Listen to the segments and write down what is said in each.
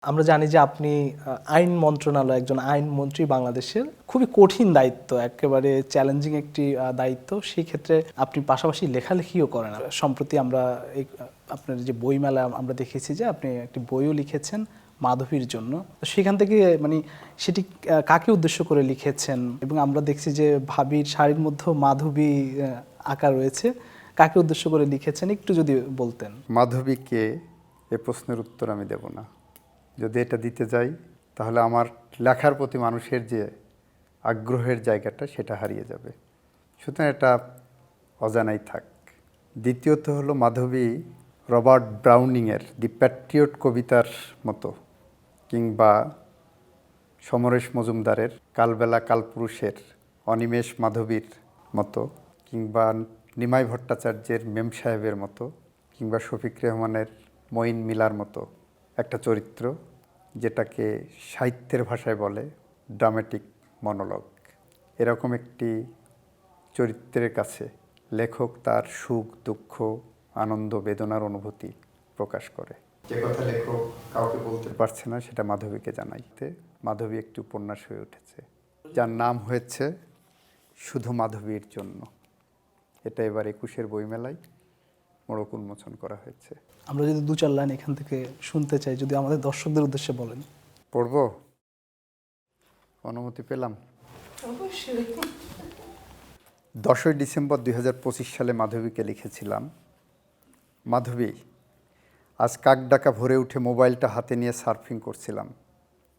আমরা জানি যে আপনি আইন মন্ত্রণালয় একজন আইনমন্ত্রী বাংলাদেশের। খুবই কঠিন দায়িত্ব, একেবারে চ্যালেঞ্জিং একটি দায়িত্ব। সেই ক্ষেত্রে আপনি পাশাপাশি লেখালেখিও করেন। সম্প্রতি আমরা আপনার যে বইমেলা আমরা দেখেছি যে আপনি একটি বইও লিখেছেন মাধবীর জন্য। তো সেখান থেকে মানে সেটি কাকে উদ্দেশ্য করে লিখেছেন? এবং আমরা দেখছি যে ভাবির শাড়ির মধ্যেও মাধবী আঁকা রয়েছে। কাকে উদ্দেশ্য করে লিখেছেন একটু যদি বলতেন। মাধবীকে এ প্রশ্নের উত্তর আমি দেব না। যদি এটা দিতে যাই তাহলে আমার লেখার প্রতি মানুষের যে আগ্রহের জায়গাটা সেটা হারিয়ে যাবে। সুতরাং এটা অজানাই থাক। দ্বিতীয়ত হলো মাধবী রবার্ট ব্রাউনিংয়ের দি প্যাট্রিয়ট কবিতার মতো, কিংবা সমরেশ মজুমদারের কালবেলা কালপুরুষের অনিমেষ মাধবীর মতো, কিংবা নিমাই ভট্টাচার্যের মেম সাহেবের মতো, কিংবা শফিক রেহমানের মঈন মিলার মতো একটা চরিত্র, যেটাকে সাহিত্যের ভাষায় বলে ড্রামেটিক মনোলগ। এরকম একটি চরিত্রের কাছে লেখক তার সুখ দুঃখ আনন্দ বেদনার অনুভূতি প্রকাশ করে। যে কথা লেখক কাউকে বলতে পারছে না সেটা মাধবীকে জানাইতে মাধবী একটি উপন্যাস হয়ে উঠেছে, যার নাম হয়েছে শুধু মাধবীর জন্য। এটা এবার ২১-এর বইমেলায় মোড়ক উন্মোচন করা হয়েছে। আমরা যদি ২-৪ লাইন এখান থেকে শুনতে চাই, যদি আমাদের দর্শকদের উদ্দেশ্যে বলেন। পড়ব? অনুমতি পেলাম। ১০ই ডিসেম্বর ২০২৫ সালে মাধবীকে লিখেছিলাম, মাধবী, আজ কাকডাকা ভোরে উঠে মোবাইলটা হাতে নিয়ে সার্ফিং করছিলাম,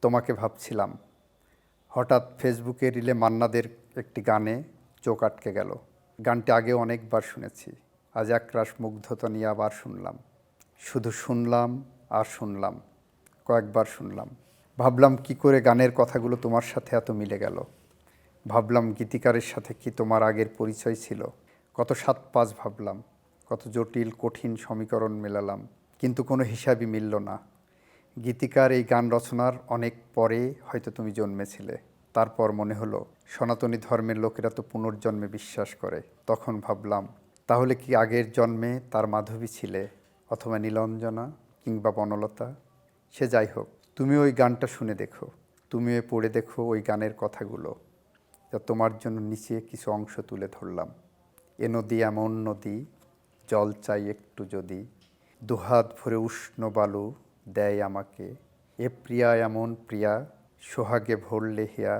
তোমাকে ভাবছিলাম। হঠাৎ ফেসবুকে রিলে মান্নাদের একটি গানে চোখ আটকে গেল। গানটি আগে অনেকবার শুনেছি, আজ একরাশ মুগ্ধতা নিয়ে আবার শুনলাম। শুধু শুনলাম আর শুনলাম, কয়েকবার শুনলাম। ভাবলাম কি করে গানের কথাগুলো তোমার সাথে এত মিলে গেল। ভাবলাম গীতিকারের সাথে কি তোমার আগের পরিচয় ছিল। কত ৭-৫ ভাবলাম, কত জটিল কঠিন সমীকরণ মেলালাম, কিন্তু কোনো হিসাবই মিলল না। গীতিকার এই গান রচনার অনেক পরে হয়তো তুমি জন্মেছিলে। তারপর মনে হলো সনাতনী ধর্মের লোকেরা তো পুনর্জন্মে বিশ্বাস করে। তখন ভাবলাম, তাহলে কি আগের জন্মে তার মাধবী ছিলে, অথবা নীলাঞ্জনা কিংবা বনলতা? সে যাই হোক, তুমি ওই গানটা শুনে দেখো, তুমিও পড়ে দেখো ওই গানের কথাগুলো, যা তোমার জন্য নিচে কিছু অংশ তুলে ধরলাম। এ নদী এমন নদী, জল চাই একটু যদি, দুহাত ভরে উষ্ণ বালু দেয় আমাকে। এ প্রিয়া এমন প্রিয়া, সোহাগে ভরলে হিয়া,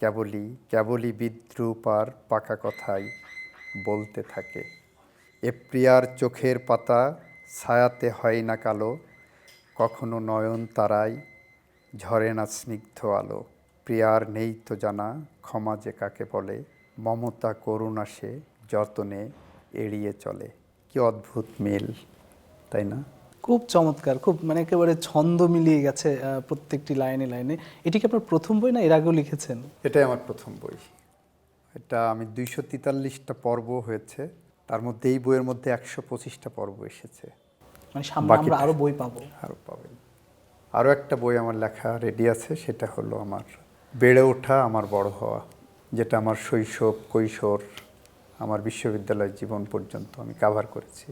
কেবলই কেবলই বিদ্রূপ আর পাকা কথাই বলতে থাকে। এ প্রিয়ার চোখের পাতা ছায়াতে হয় না কালো, কখনো নয়ন তারায় ঝরে না স্নিগ্ধ আলো। প্রিয়ার নেই তো জানা ক্ষমা যে কাকে বলে, মমতা করুণা সে যতনে এড়িয়ে চলে। কি অদ্ভুত মিল, তাই না? খুব চমৎকার, খুব মানে একেবারে ছন্দ মিলিয়ে গেছে প্রত্যেকটি লাইনে লাইনে। এটি কি আপনার প্রথম বই না এর আগেও লিখেছেন? এটাই আমার প্রথম বই। এটা আমি ২৪৩টা পর্ব হয়েছে, তার মধ্যে এই বইয়ের মধ্যে ১২৫টা পর্ব এসেছে। মানে সামনে আমরা আরো বই পাবো? আরও পাবেন। আরও একটা বই আমার লেখা রেডি আছে, সেটা হলো আমার বেড়ে ওঠা আমার বড় হওয়া, যেটা আমার শৈশব কৈশোর আমার বিশ্ববিদ্যালয় জীবন পর্যন্ত আমি কাভার করেছি।